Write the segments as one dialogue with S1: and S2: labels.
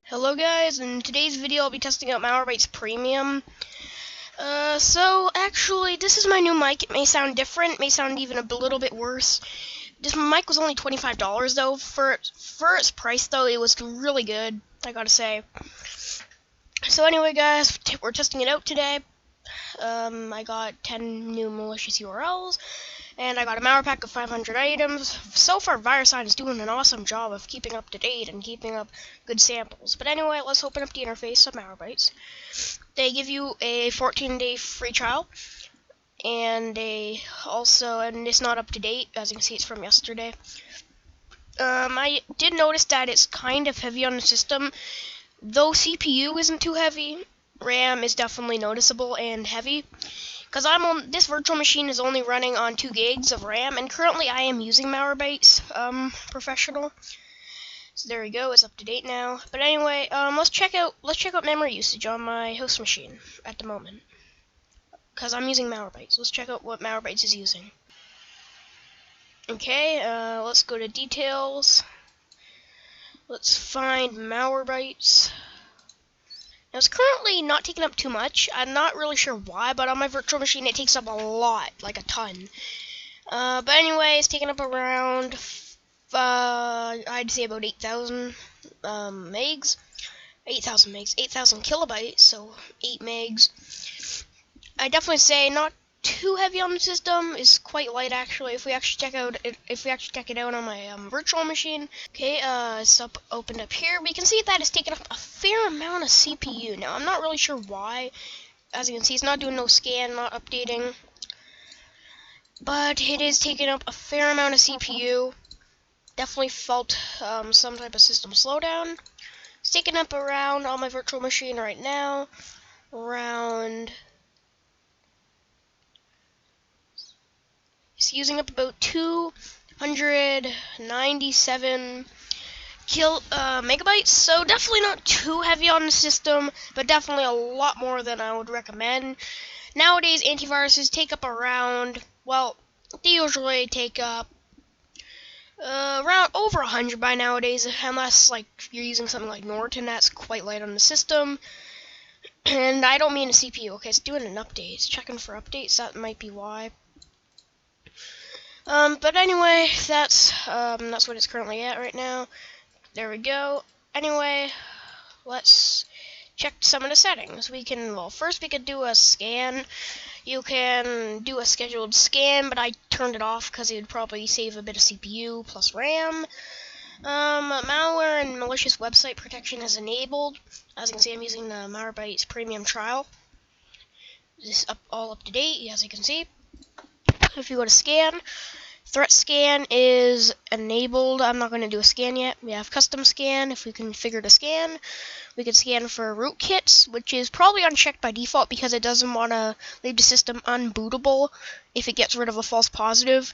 S1: Hello guys, in today's video I'll be testing out Malwarebytes Premium. So actually this is my new mic. It may sound different, may sound even a little bit worse. This mic was only $25 though. For its price though, it was really good, I gotta say. So anyway guys, we're testing it out today. I got 10 new malicious URLs, and I got a malware pack of 500 items. So far, VirusSign is doing an awesome job of keeping up to date and keeping up good samples. But anyway, let's open up the interface of Malwarebytes. They give you a 14-day free trial, and and it's not up to date. As you can see, it's from yesterday. I did notice that it's kind of heavy on the system, though CPU isn't too heavy. RAM is definitely noticeable and heavy, because this virtual machine is only running on 2 gigs of RAM, and currently I am using Malwarebytes Professional. So there we go, it's up to date now. But anyway, let's check out memory usage on my host machine at the moment, because I'm using Malwarebytes. Let's check out what Malwarebytes is using. Okay, let's go to details. Let's find Malwarebytes. Now, it's currently not taking up too much. I'm not really sure why, but on my virtual machine it takes up a lot, like a ton. But anyway, it's taking up around, I'd say about 8,000 megs. 8,000 megs, 8,000 kilobytes, so 8 megs. I definitely say not too heavy on the system. It's quite light actually. If we actually check it out on my virtual machine. Okay, it's opened up here. We can see that it's taking up a fair amount of CPU. Now I'm not really sure why. As you can see, it's not doing no scan, not updating, but it is taking up a fair amount of CPU. Definitely felt some type of system slowdown. It's taking up around on my virtual machine right now around. It's using up about 297 megabytes, so definitely not too heavy on the system, but definitely a lot more than I would recommend. Nowadays, antiviruses take up around, well, they usually take up around over 100 by nowadays, unless like you're using something like Norton, that's quite light on the system. And I don't mean the CPU. Okay, it's doing an update. It's checking for updates. That might be why. But anyway, that's what it's currently at right now. There we go. Anyway, let's check some of the settings. First we could do a scan. You can do a scheduled scan, but I turned it off because it would probably save a bit of CPU plus RAM. Malware and malicious website protection is enabled. As you can see, I'm using the Malwarebytes Premium trial. This is all up to date, as you can see. If you go to scan, threat scan is enabled. I'm not going to do a scan yet. We have custom scan. If we configure to scan, we can scan for rootkits, which is probably unchecked by default because it doesn't want to leave the system unbootable if it gets rid of a false positive.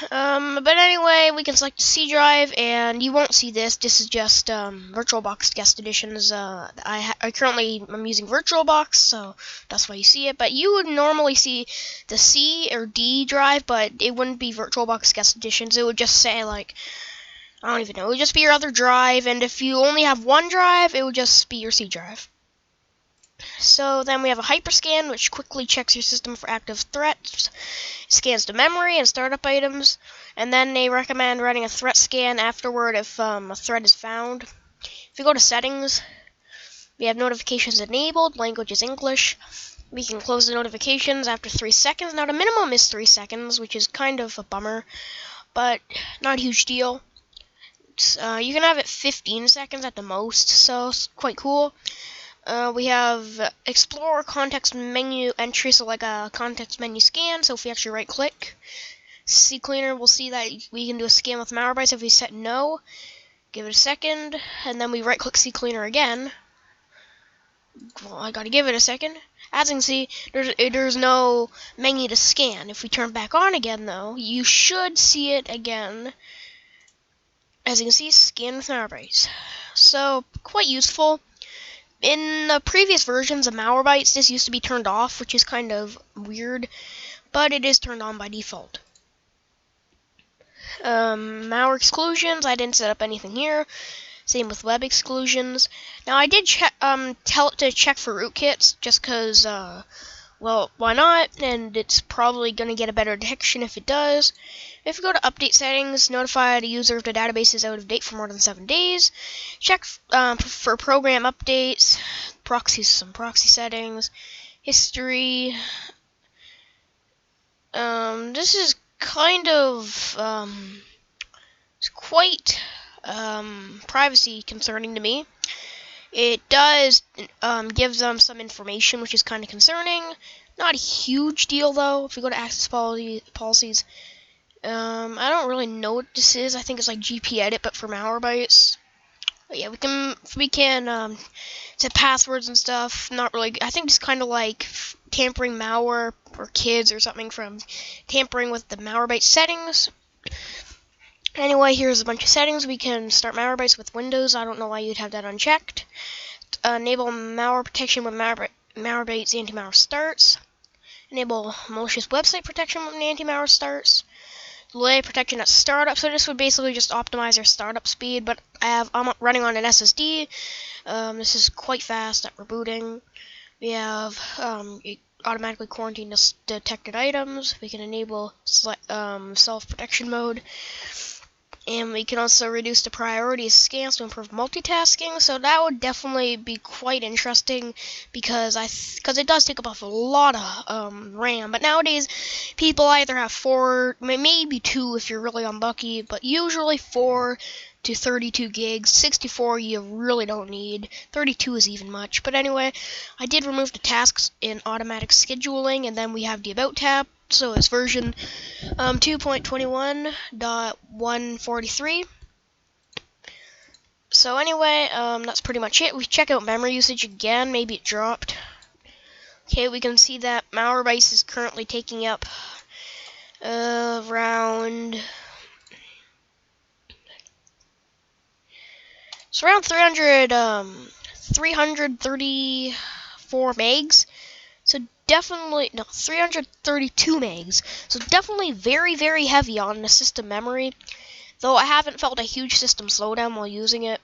S1: But anyway, we can select the C drive, and you won't see this. This is just VirtualBox guest editions. I'm using VirtualBox, so that's why you see it. But you would normally see the C or D drive, but it wouldn't be VirtualBox guest editions. It would just say like, I don't even know. It would just be your other drive, and if you only have one drive, it would just be your C drive. So then we have a hyperscan, which quickly checks your system for active threats, scans the memory and startup items, and then they recommend running a threat scan afterward if a threat is found. If you go to settings, we have notifications enabled, language is English. We can close the notifications after 3 seconds. Now the minimum is 3 seconds, which is kind of a bummer, but not a huge deal. You can have it 15 seconds at the most, so it's quite cool. We have explore context menu entry, so like a context menu scan. So if we actually right click CCleaner, we'll see that we can do a scan with Malwarebytes if we set no. Give it a second, and then we right click CCleaner again. Well, I gotta give it a second. As you can see, there's no menu to scan. If we turn back on again though, you should see it again. As you can see, scan with Malwarebytes. So quite useful. In the previous versions of Malwarebytes, this used to be turned off, which is kind of weird, but it is turned on by default. Malware exclusions, I didn't set up anything here. Same with web exclusions. Now I did tell it to check for rootkits just because, well, why not? And it's probably going to get a better detection if it does. If you go to update settings, notify the user if the database is out of date for more than 7 days. Check for program updates, some proxy settings, history. This is kind of it's quite privacy concerning to me. It does give them some information, which is kind of concerning. Not a huge deal though. If we go to access policies, I don't really know what this is. I think it's like GP edit, but for Malwarebytes. But yeah, we can set passwords and stuff. Not really. I think it's kind of like tampering malware for kids or something from tampering with the Malwarebytes settings. Anyway, here's a bunch of settings. We can start Malwarebytes with Windows. I don't know why you'd have that unchecked. Enable malware protection when Malwarebytes AntiMalware starts. Enable malicious website protection when AntiMalware starts. Delay protection at startup. So this would basically just optimize our startup speed, but I'm running on an SSD. This is quite fast at rebooting. We have automatically quarantine detected items. We can enable self-protection mode. And we can also reduce the priority of scans to improve multitasking. So that would definitely be quite interesting because it does take up a lot of RAM. But nowadays, people either have 4, maybe 2 if you're really unlucky, but usually 4 to 32 gigs. 64 you really don't need. 32 is even much. But anyway, I did remove the tasks in automatic scheduling, and then we have the About tab. So it's version 2.21.143. So anyway, that's pretty much it. We check out memory usage again. Maybe it dropped. Okay, we can see that Malwarebytes is currently taking up around 334 megs. So definitely, no, 332 megs. So definitely very, very heavy on the system memory. Though I haven't felt a huge system slowdown while using it.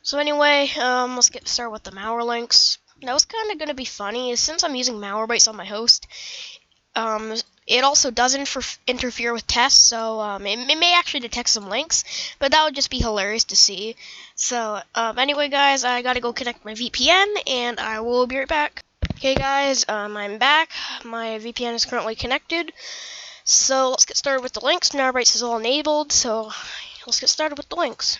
S1: So anyway, let's get started with the malware links. That was kind of going to be funny, is since I'm using Malwarebytes on my host, it also doesn't interfere with tests, so it may actually detect some links, but that would just be hilarious to see. So anyway, guys, I gotta go connect my VPN, and I will be right back. Okay, guys, I'm back. My VPN is currently connected. So let's get started with the links. Malwarebytes is all enabled, so let's get started with the links.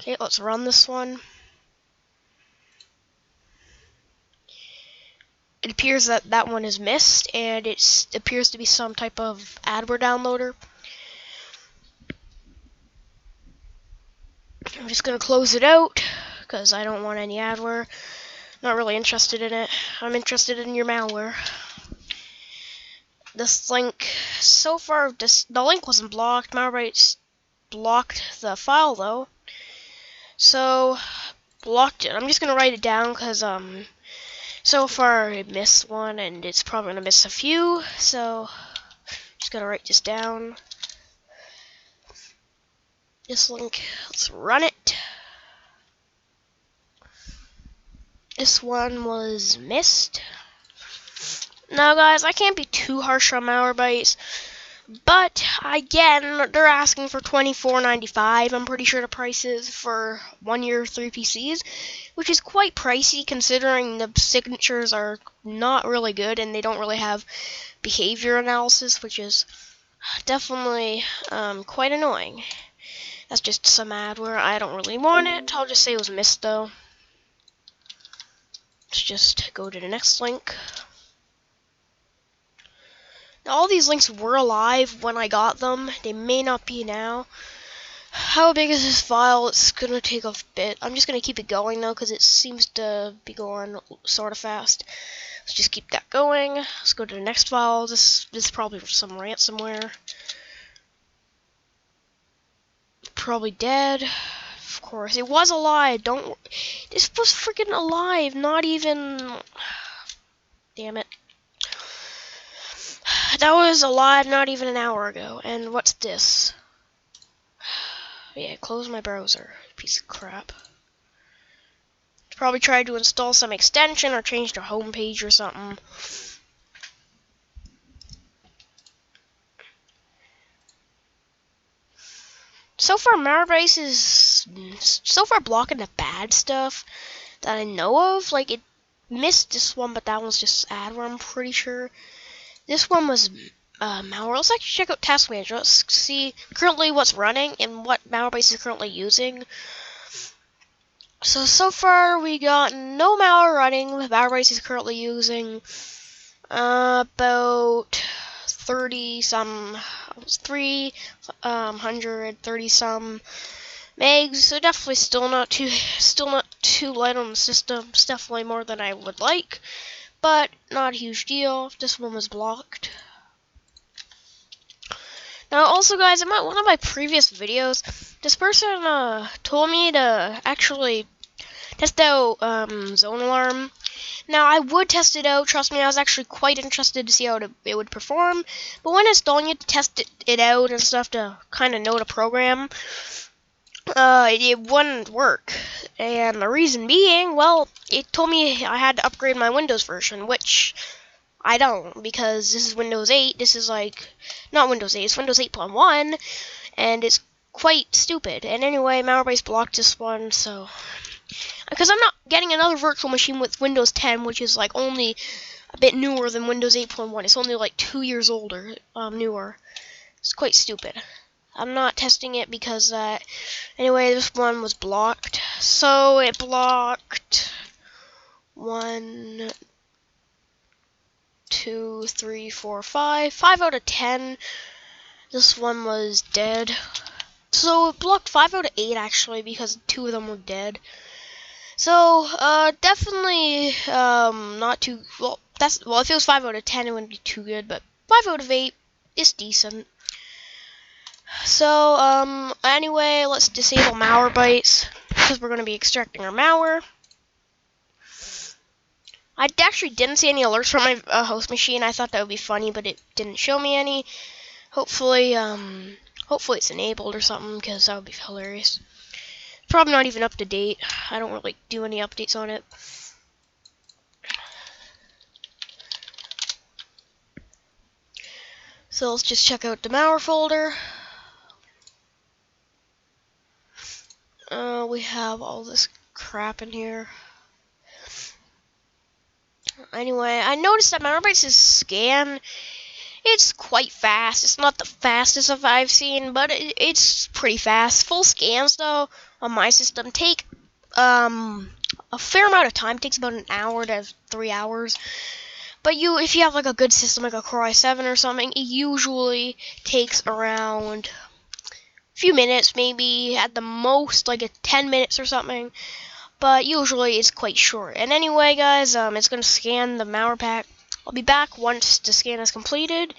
S1: Okay, let's run this one. It appears that that one is missed, and it appears to be some type of adware downloader. I'm just going to close it out, because I don't want any adware. Not really interested in it. I'm interested in your malware. This link, so far, the link wasn't blocked. Malwarebytes blocked the file, though. So, blocked it. I'm just going to write it down, because, so far, it missed one, and it's probably going to miss a few, so just going to write this down. This link, let's run it. This one was missed. Now, guys, I can't be too harsh on Malwarebytes, but again, they're asking for $24.95. I'm pretty sure the price is for 1 year, 3 PCs, which is quite pricey considering the signatures are not really good and they don't really have behavior analysis, which is definitely quite annoying. That's just some adware. I don't really want it. I'll just say it was missed, though. Let's just go to the next link. Now, all these links were alive when I got them. They may not be now. How big is this file? It's going to take a bit. I'm just going to keep it going, though, because it seems to be going sort of fast. Let's just keep that going. Let's go to the next file. This is probably some ransomware. Probably dead. Of course. It was alive. This was freaking alive. Not even... Damn it. That was alive not even an hour ago. And what's this? Yeah, close my browser. Piece of crap. Probably tried to install some extension or change the home page or something. So far, Malwarebytes is so far blocking the bad stuff that I know of. Like, it missed this one, but that one's just adware, I'm pretty sure. This one was malware. Let's actually check out Task Manager. Let's see currently what's running and what Malwarebytes is currently using. So far we got no malware running. Malwarebytes is currently using about 30 some, 330 some megs. So definitely still not too light on the system. It's definitely more than I would like, but not a huge deal. This one was blocked. Now, also, guys, in one of my previous videos, this person told me to actually test out Zone Alarm. Now, I would test it out. Trust me, I was actually quite interested to see how it would perform. But when installing it to test it out and stuff to kind of know the program, it wouldn't work. And the reason being, well, it told me I had to upgrade my Windows version, which I don't, because this is Windows 8. This is not Windows 8, it's Windows 8.1, and it's quite stupid. And anyway, Malwarebytes blocked this one, so because I'm not getting another virtual machine with Windows 10, which is only a bit newer than Windows 8.1. It's only 2 years older, newer. It's quite stupid. I'm not testing it because anyway, this one was blocked. So it blocked 1, 2, 3, 4, 5 out of 10. This one was dead. So it blocked 5 out of 8 actually, because 2 of them were dead. So definitely not too well. If it was 5 out of 10, it wouldn't be too good, but 5 out of 8 is decent. So anyway, let's disable Malwarebytes because we're going to be extracting our malware. I actually didn't see any alerts from my host machine. I thought that would be funny, but it didn't show me any. Hopefully it's enabled or something, because that would be hilarious. Probably not even up to date. I don't really do any updates on it. So let's just check out the malware folder. We have all this crap in here. Anyway, I noticed that Malwarebytes' scan, it's quite fast. It's not the fastest of I've seen, but it's pretty fast. Full scans, though, on my system take a fair amount of time. It takes about an hour to 3 hours. But if you have a good system, like a Core i7 or something, it usually takes around a few minutes, maybe at the most, 10 minutes or something. But usually it's quite short. And anyway, guys, it's going to scan the malware pack. I'll be back once the scan is completed,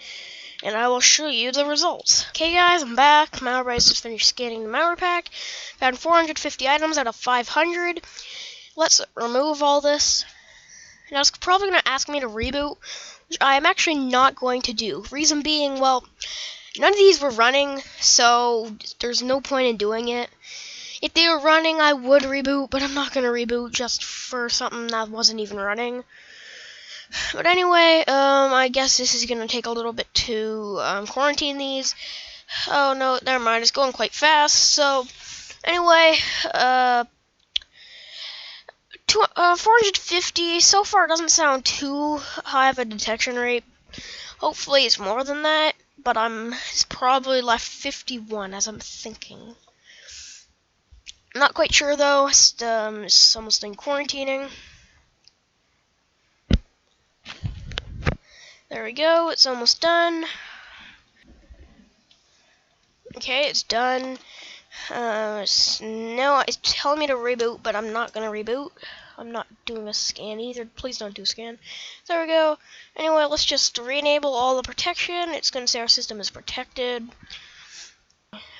S1: and I will show you the results. Okay, guys, I'm back. Malwarebytes just finished scanning the malware pack. Found 450 items out of 500. Let's remove all this. Now, it's probably going to ask me to reboot, which I am actually not going to do. Reason being, well, none of these were running, so there's no point in doing it. If they were running, I would reboot, but I'm not going to reboot just for something that wasn't even running. But anyway, I guess this is going to take a little bit to quarantine these. Oh, no, never mind. It's going quite fast. So, anyway, 450. So far, it doesn't sound too high of a detection rate. Hopefully, it's more than that. But it's probably left 51, as I'm thinking. Not quite sure, though. It's almost in quarantining. There we go. It's almost done. Okay, it's done. No, it's telling me to reboot, but I'm not going to reboot. I'm not doing a scan either. Please don't do a scan. There we go. Anyway, let's just re-enable all the protection. It's going to say our system is protected.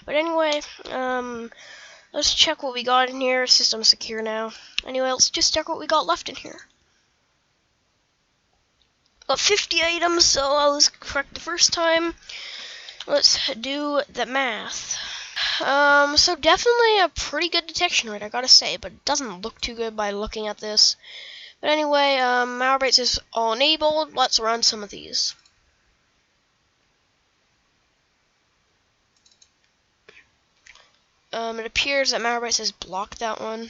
S1: But anyway, let's check what we got in here. System's secure now. Anyway, let's just check what we got left in here. Got 50 items, so I was correct the first time. Let's do the math. So definitely a pretty good detection rate, I gotta say, but it doesn't look too good by looking at this. But anyway, Malwarebytes is all enabled. Let's run some of these. It appears that Malwarebytes has blocked that one.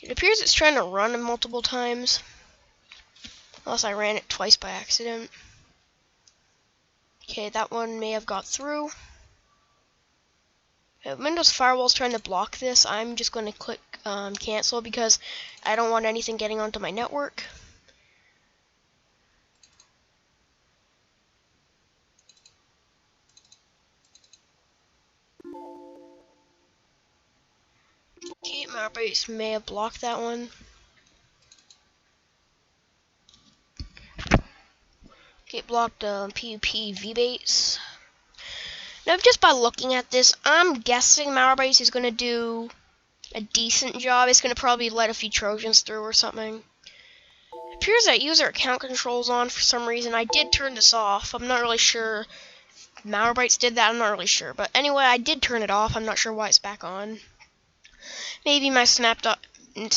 S1: It appears it's trying to run multiple times. Unless I ran it twice by accident. Okay, that one may have got through. If Windows Firewall's trying to block this, I'm just going to click cancel because I don't want anything getting onto my network. Okay, Malwarebytes may have blocked that one. Okay, blocked PUP VBaits. Now, just by looking at this, I'm guessing Malwarebytes is going to do a decent job. It's going to probably let a few Trojans through or something. It appears that user account control's on for some reason. I did turn this off. I'm not really sure if Malwarebytes did that. I'm not really sure. But anyway, I did turn it off. I'm not sure why it's back on. Maybe my snapshot didn't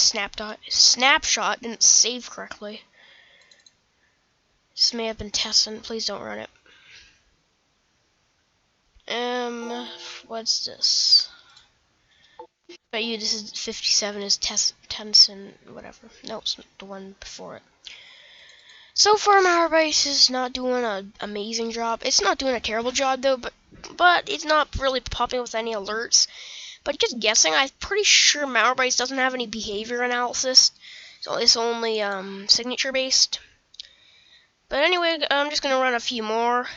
S1: save correctly. This may have been testing. Please don't run it. What's this? Bet you this is 57 is Tenson, whatever. No, it's not the one before it. So far, Malwarebytes is not doing an amazing job. It's not doing a terrible job though, but it's not really popping with any alerts. But just guessing, I'm pretty sure Malwarebytes doesn't have any behavior analysis, so it's only signature based. But anyway, I'm just gonna run a few more.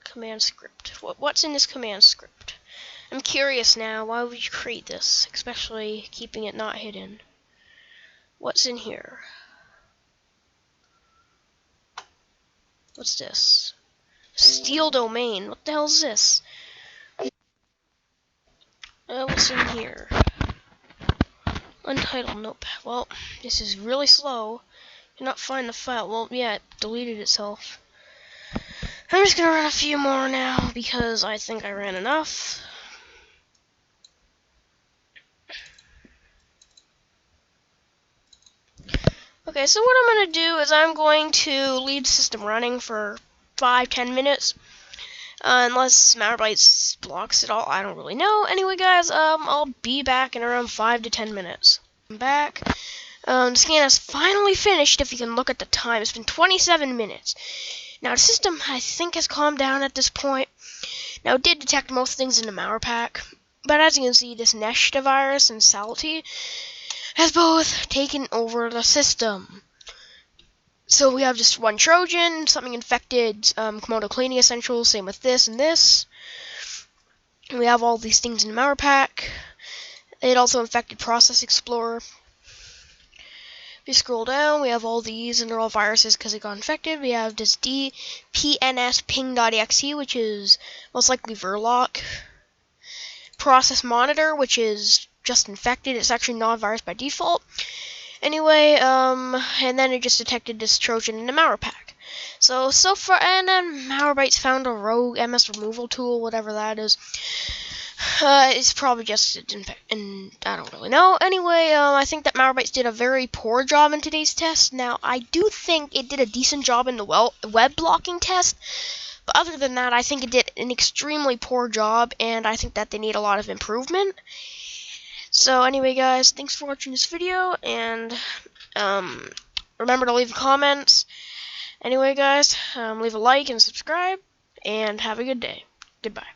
S1: Command script. What's in this command script? I'm curious now. Why would you create this, especially keeping it not hidden? What's in here? What's this? Steal domain. What the hell is this? What's in here? Untitled notepad. Well, this is really slow. Cannot find the file. Well, yeah, it deleted itself. I'm just gonna run a few more now because I think I ran enough. Okay, so what I'm gonna do is I'm going to leave the system running for 5-10 minutes. Unless Malwarebytes blocks it all, I don't really know. Anyway, guys, I'll be back in around 5 to 10 minutes. I'm back. The scan has finally finished. If you can look at the time, it's been 27 minutes. Now, the system, I think, has calmed down at this point. Now, it did detect most things in the malware pack, but as you can see, this Neshta virus and Salty has both taken over the system. So we have just one Trojan, something infected, Komodo cleaning essentials, same with this and this. We have all these things in the malware pack. It also infected Process Explorer. If you scroll down, we have all these, and they're all viruses because they got infected. We have this DPNS ping.exe, which is most likely Verloc. Process Monitor, which is just infected. It's actually not a virus by default. Anyway, and then it just detected this Trojan in the malware pack. So far, and then Malwarebytes found a rogue MS removal tool, whatever that is. It's probably just and I don't really know. Anyway, I think that Malwarebytes did a very poor job in today's test. Now, I do think it did a decent job in the web blocking test, but other than that, I think it did an extremely poor job, and I think that they need a lot of improvement. So anyway, guys, thanks for watching this video, and remember to leave comments. Anyway, guys, leave a like and subscribe, and have a good day. Goodbye.